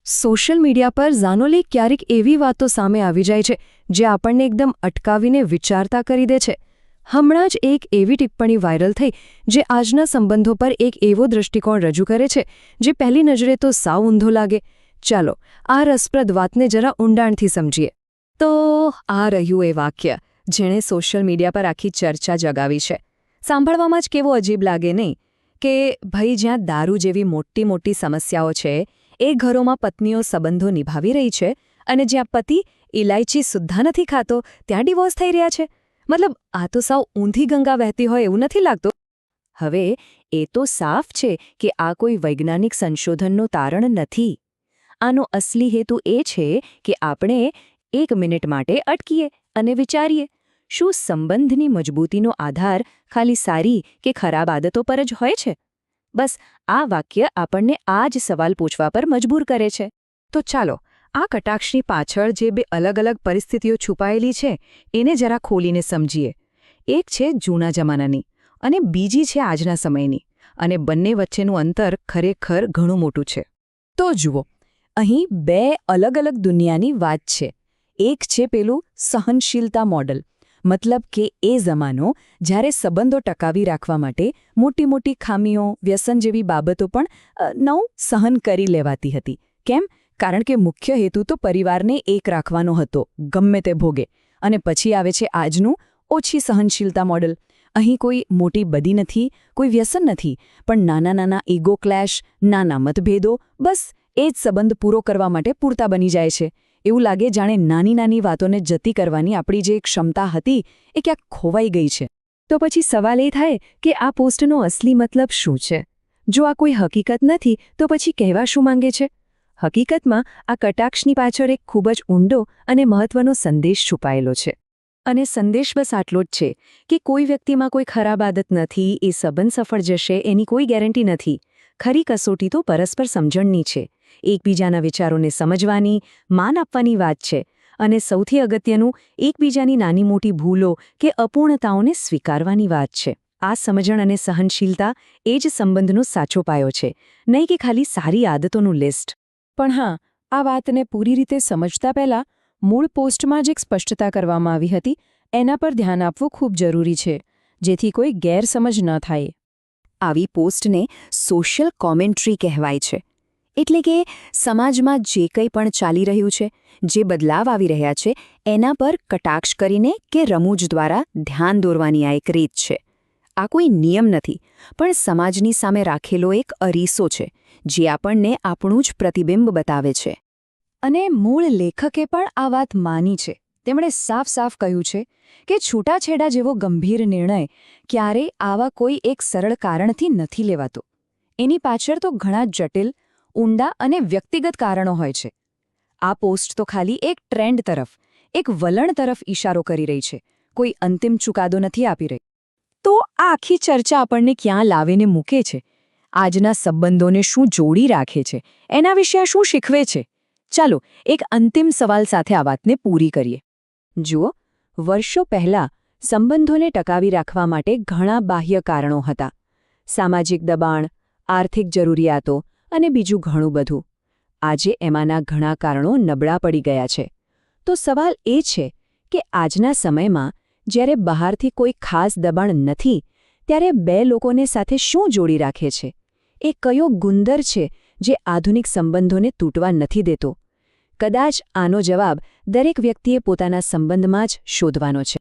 Social media પર ઝાનોલી ક્યારેક એવી વાતો સામે આવી જાય છે જે આપણને એકદમ અટકાવીને વિચારતા કરી દે છે. હમણાં જ એક એવી ટિપ્પણી વાયરલ થઈ જે આજના સંબંધો પર એક એવો દૃષ્ટિકોણ રજૂ કરે છે જે પહેલી નજરે તો સાવ ઊંધો લાગે. ચાલો આ રસપ્રદ વાતને જરા ઊંડાણથી સમજીએ. તો આ રહ્યું એ વાક્ય જેણે સોશિયલ મીડિયા પર આખી ચર્ચા જગાવી છે. સાંભળવામાં જ કેવો અજીબ લાગે નહીં કે ભાઈ જ્યાં દારૂ જેવી મોટી મોટી સમસ્યાઓ છે એ ઘરોમાં પત્નીઓ સંબંધો નિભાવી રહી છે અને જ્યાં પતિ ઇલાયચી સુદ્ધા નથી ખાતો ત્યાં ડિવોર્સ થઈ રહ્યા છે. મતલબ આ તો સાવ ઊંધી ગંગા વહેતી હોય એવું નથી લાગતું? હવે એ તો સાફ છે કે આ કોઈ વૈજ્ઞાનિક સંશોધનનું તારણ નથી. આનો અસલી હેતુ એ છે કે આપણે 1 મિનિટ માટે અટકીએ અને વિચારીએ, શું સંબંધની મજબૂતીનો આધાર ખાલી સારી કે ખરાબ આદતો પર જ હોય છે? બસ આ વાક્ય આપણને આ જ સવાલ પૂછવા પર મજબૂર કરે છે. તો ચાલો આ કટાક્ષની પાછળ જે બે અલગ અલગ પરિસ્થિતિઓ છુપાયેલી છે એને જરા ખોલીને સમજીએ. એક છે જૂના જમાનાની અને બીજી છે આજના સમયની, અને બંને વચ્ચેનું અંતર ખરેખર ઘણું મોટું છે. તો જુઓ, અહીં બે અલગ અલગ દુનિયાની વાત છે. એક છે પેલું સહનશીલતા મોડલ, મતલબ કે એ જમાનો જ્યારે સંબંધો ટકાવી રાખવા માટે મોટી મોટી ખામીઓ, વ્યસન જેવી બાબતો પણ સહન કરી લેવાતી હતી. કેમ? કારણ કે મુખ્ય હેતુ તો પરિવારને એક રાખવાનો હતો, ગમે તે ભોગે. અને પછી આવે છે આજનું ઓછી સહનશીલતા મોડલ. અહીં કોઈ મોટી બદી નથી, કોઈ વ્યસન નથી, પણ નાના નાના ઈગો ક્લેશ, નાના મતભેદો, બસ એ જ સંબંધ પૂરો કરવા માટે પૂરતા બની જાય છે. એવું લાગે જાણે નાની નાની વાતોને જતી કરવાની આપણી જે ક્ષમતા હતી એ ક્યાંક ખોવાઈ ગઈ છે. તો પછી સવાલ એ થાય કે આ પોસ્ટનો અસલી મતલબ શું છે? જો આ કોઈ હકીકત નથી તો પછી કહેવા શું માંગે છે? હકીકતમાં આ કટાક્ષની પાછળ એક ખૂબ જ ઊંડો અને મહત્વનો સંદેશ છુપાયેલો છે. અને સંદેશ બસ આટલો જ છે કે કોઈ વ્યક્તિમાં કોઈ ખરાબ આદત નથી, એ સંબંધ સફળ જશે એની કોઈ ગેરંટી નથી. ખરી કસોટી તો પરસ્પર સમજણની છે, એકબીજાના વિચારોને સમજવાની, માન આપવાની વાત છે. અને સૌથી અગત્યનું, એકબીજાની નાની મોટી ભૂલો કે અપૂર્ણતાઓને સ્વીકારવાની વાત છે. આ સમજણ અને સહનશીલતા એ જ સંબંધનો સાચો પાયો છે, નહીં કે ખાલી સારી આદતોનું લિસ્ટ. પણ હા, આ વાતને પૂરી રીતે સમજતા પહેલાં મૂળ પોસ્ટમાં જ એક સ્પષ્ટતા કરવામાં આવી હતી એના પર ધ્યાન આપવું ખૂબ જરૂરી છે, જેથી કોઈ ગેરસમજ ન થાય. આવી પોસ્ટને સોશિયલ કોમેન્ટ્રી કહેવાય છે. એટલે કે સમાજમાં જે કંઈ પણ ચાલી રહ્યું છે, જે બદલાવ આવી રહ્યા છે એના પર કટાક્ષ કરીને કે રમૂજ દ્વારા ધ્યાન દોરવાની આ એક રીત છે. આ કોઈ નિયમ નથી, પણ સમાજની સામે રાખેલો એક અરીસો છે જે આપણને આપણું જ પ્રતિબિંબ બતાવે છે. અને મૂળ લેખકે પણ આ વાત માની છે. તેમણે સાફ સાફ કહ્યું છે કે છૂટાછેડા જેવો ગંભીર નિર્ણય ક્યારેય આવા કોઈ એક સરળ કારણથી નથી લેવાતો. એની પાછળ તો ઘણા જટિલ, ઊંડા અને વ્યક્તિગત કારણો હોય છે. આ પોસ્ટ તો ખાલી એક ટ્રેન્ડ તરફ, એક વલણ તરફ ઇશારો કરી રહી છે, કોઈ અંતિમ ચુકાદો નથી આપી રહી. તો આ આખી ચર્ચા આપણને ક્યાં લાવીને મૂકે છે? આજના સંબંધોને શું જોડી રાખે છે? એના વિશે આ શું શીખવે છે? ચાલો એક અંતિમ સવાલ સાથે આ વાતને પૂરી કરીએ. જુઓ, વર્ષો પહેલાં સંબંધોને ટકાવી રાખવા માટે ઘણા બાહ્ય કારણો હતા. સામાજિક દબાણ, આર્થિક જરૂરિયાતો અને બીજું ઘણું બધું. આજે એમાંના ઘણા કારણો નબળા પડી ગયા છે. તો સવાલ એ છે કે આજના સમયમાં જ્યારે બહારથી કોઈ ખાસ દબાણ નથી, ત્યારે બે લોકોને સાથે શું જોડી રાખે છે? એ કયો ગુંદર છે જે આધુનિક સંબંધોને તૂટવા નથી દેતો? કદાચ આનો જવાબ દરેક વ્યક્તિએ પોતાના સંબંધમાં જ શોધવાનો છે.